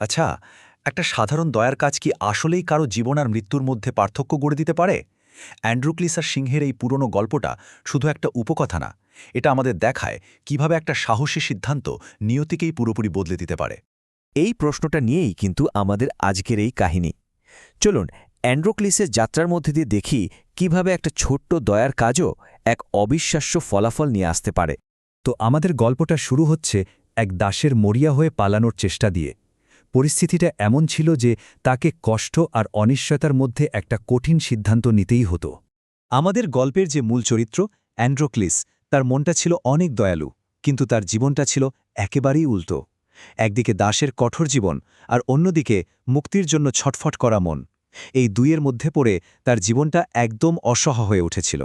আচ্ছা, একটা সাধারণ দয়ার কাজ কি আসলেই কারো জীবন আর মৃত্যুর মধ্যে পার্থক্য গড়ে দিতে পারে? অ্যান্ড্রুক্লিস আর সিংহের এই পুরনো গল্পটা শুধু একটা উপকথা না, এটা আমাদের দেখায় কিভাবে একটা সাহসী সিদ্ধান্ত নিয়তিকেই পুরোপুরি বদলে দিতে পারে। এই প্রশ্নটা নিয়েই কিন্তু আমাদের আজকের এই কাহিনী। চলুন অ্যান্ড্রোক্লিসের যাত্রার মধ্যে দিয়ে দেখি কিভাবে একটা ছোট্ট দয়ার কাজও এক অবিশ্বাস্য ফলাফল নিয়ে আসতে পারে। তো আমাদের গল্পটা শুরু হচ্ছে এক দাসের মরিয়া হয়ে পালানোর চেষ্টা দিয়ে। পরিস্থিতিটা এমন ছিল যে তাকে কষ্ট আর অনিশ্চয়তার মধ্যে একটা কঠিন সিদ্ধান্ত নিতেই হতো। আমাদের গল্পের যে মূল চরিত্র অ্যান্ড্রোক্লিস, তার মনটা ছিল অনেক দয়ালু, কিন্তু তার জীবনটা ছিল একেবারেই উল্টো। একদিকে দাসের কঠোর জীবন আর অন্যদিকে মুক্তির জন্য ছটফট করা মন। এই দুইয়ের মধ্যে পড়ে তার জীবনটা একদম অসহায় হয়ে উঠেছিল।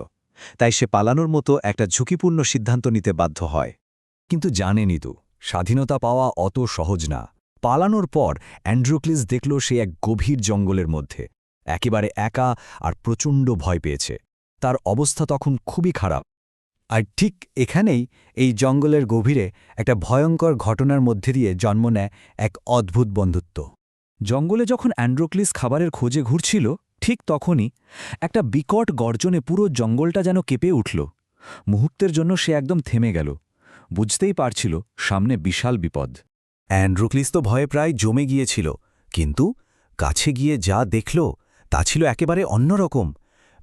তাই সে পালানোর মতো একটা ঝুঁকিপূর্ণ সিদ্ধান্ত নিতে বাধ্য হয়। কিন্তু জানেনই তো, স্বাধীনতা পাওয়া অত সহজ না। পালানোর পর অ্যান্ড্রোক্লিস দেখল সে এক গভীর জঙ্গলের মধ্যে, একেবারে একা আর প্রচণ্ড ভয় পেয়েছে। তার অবস্থা তখন খুবই খারাপ। আর ঠিক এখানেই এই জঙ্গলের গভীরে একটা ভয়ঙ্কর ঘটনার মধ্যে দিয়ে জন্ম নেয় এক অদ্ভুত বন্ধুত্ব। জঙ্গলে যখন অ্যান্ড্রোক্লিস খাবারের খোঁজে ঘুরছিল, ঠিক তখনই একটা বিকট গর্জনে পুরো জঙ্গলটা যেন কেঁপে উঠল। মুহূর্তের জন্য সে একদম থেমে গেল। বুঝতেই পারছিল সামনে বিশাল বিপদ। অ্যান্ড্রোক্লিস তো ভয়ে প্রায় জমে গিয়েছিল, কিন্তু কাছে গিয়ে যা দেখল তা ছিল একেবারে অন্যরকম।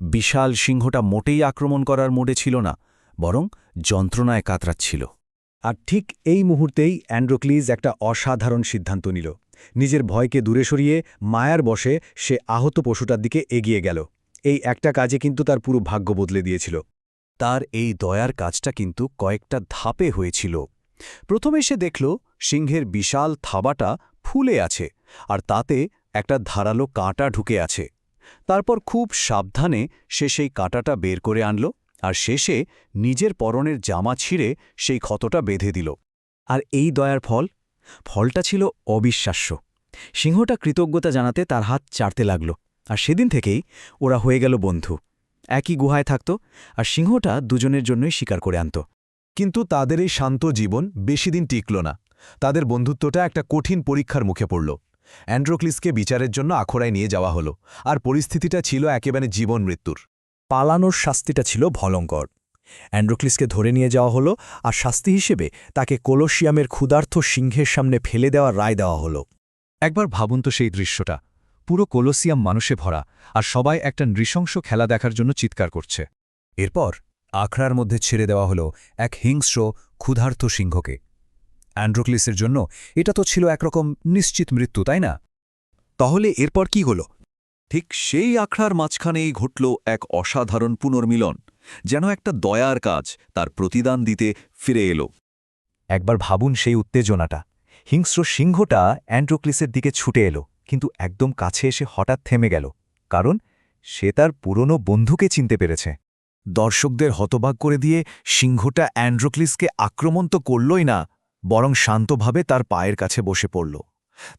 বিশাল সিংহটা মোটেই আক্রমণ করার মোডে ছিল না, বরং যন্ত্রণায় কাতরাচ্ছিল। আর ঠিক এই মুহূর্তেই অ্যান্ড্রোক্লিস একটা অসাধারণ সিদ্ধান্ত নিল। নিজের ভয়কে দূরে সরিয়ে মায়ার বশে সে আহত পশুটার দিকে এগিয়ে গেল। এই একটা কাজে কিন্তু তার পুরো ভাগ্য বদলে দিয়েছিল। তার এই দয়ার কাজটা কিন্তু কয়েকটা ধাপে হয়েছিল। প্রথমে সে দেখল সিংহের বিশাল থাবাটা ফুলে আছে, আর তাতে একটা ধারালো কাঁটা ঢুকে আছে। তারপর খুব সাবধানে সে সেই কাঁটাটা বের করে আনল, আর শেষে নিজের পরনের জামা ছিঁড়ে সেই ক্ষতটা বেঁধে দিল। আর এই দয়ার ফলটা ছিল অবিশ্বাস্য। সিংহটা কৃতজ্ঞতা জানাতে তার হাত চাটতে লাগল, আর সেদিন থেকেই ওরা হয়ে গেল বন্ধু। একই গুহায় থাকত, আর সিংহটা দুজনের জন্যই শিকার করে আনত। কিন্তু তাদের এই শান্ত জীবন বেশিদিন টিকল না। তাদের বন্ধুত্বটা একটা কঠিন পরীক্ষার মুখে পড়ল। অ্যান্ড্রোক্লিসকে বিচারের জন্য আখড়ায় নিয়ে যাওয়া হলো, আর পরিস্থিতিটা ছিল একেবারে জীবন মৃত্যুর। পালানোর শাস্তিটা ছিল ভয়ঙ্কর। অ্যান্ড্রোক্লিসকে ধরে নিয়ে যাওয়া হলো, আর শাস্তি হিসেবে তাকে কোলোসিয়ামের ক্ষুধার্ত সিংহের সামনে ফেলে দেওয়ার রায় দেওয়া হলো। একবার ভাবুন তো সেই দৃশ্যটা, পুরো কোলোসিয়াম মানুষে ভরা, আর সবাই একটা নৃশংস খেলা দেখার জন্য চিৎকার করছে। এরপর আখড়ার মধ্যে ছেড়ে দেওয়া হলো এক হিংস্র ক্ষুধার্ত সিংহকে। অ্যান্ড্রোক্লিসের জন্য এটা তো ছিল একরকম নিশ্চিত মৃত্যু, তাই না? তাহলে এরপর কি হলো? ঠিক সেই আখড়ার মাঝখানেই ঘটল এক অসাধারণ পুনর্মিলন, যেন একটা দয়ার কাজ তার প্রতিদান দিতে ফিরে এলো। একবার ভাবুন সেই উত্তেজনাটা। হিংস্র সিংহটা অ্যান্ড্রোক্লিসের দিকে ছুটে এলো, কিন্তু একদম কাছে এসে হঠাৎ থেমে গেল, কারণ সে তার পুরনো বন্ধুকে চিনতে পেরেছে। দর্শকদের হতবাক করে দিয়ে সিংহটা অ্যান্ড্রোক্লিসকে আক্রমণ তো করলই না, বরং শান্তভাবে তার পায়ের কাছে বসে পড়ল।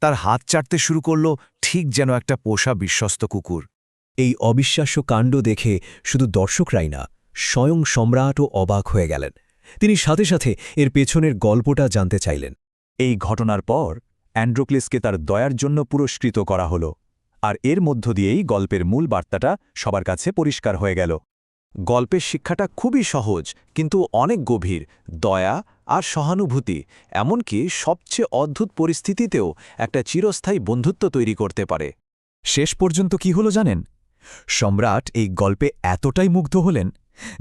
তার হাত চাটতে শুরু করল, ঠিক যেন একটা পোষা বিশ্বস্ত কুকুর। এই অবিশ্বাস্য কাণ্ড দেখে শুধু দর্শকরাই না, স্বয়ং সম্রাটও অবাক হয়ে গেলেন। তিনি সাথে সাথে এর পেছনের গল্পটা জানতে চাইলেন। এই ঘটনার পর অ্যান্ড্রোক্লিসকে তার দয়ার জন্য পুরস্কৃত করা হল, আর এর মধ্য দিয়েই গল্পের মূল বার্তাটা সবার কাছে পরিষ্কার হয়ে গেল। গল্পের শিক্ষাটা খুবই সহজ, কিন্তু অনেক গভীর। দয়া আর সহানুভূতি এমনকি সবচেয়ে অদ্ভুত পরিস্থিতিতেও একটা চিরস্থায়ী বন্ধুত্ব তৈরি করতে পারে। শেষ পর্যন্ত কি হলো জানেন? সম্রাট এই গল্পে এতটাই মুগ্ধ হলেন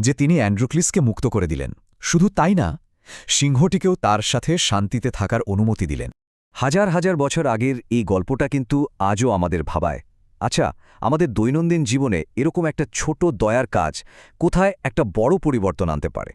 যে তিনি অ্যান্ড্রোক্লিসকে মুক্ত করে দিলেন। শুধু তাই না, সিংহটিকেও তার সাথে শান্তিতে থাকার অনুমতি দিলেন। হাজার হাজার বছর আগের এই গল্পটা কিন্তু আজও আমাদের ভাবায়। আচ্ছা, আমাদের দৈনন্দিন জীবনে এরকম একটা ছোট দয়ার কাজ কোথায় একটা বড় পরিবর্তন আনতে পারে?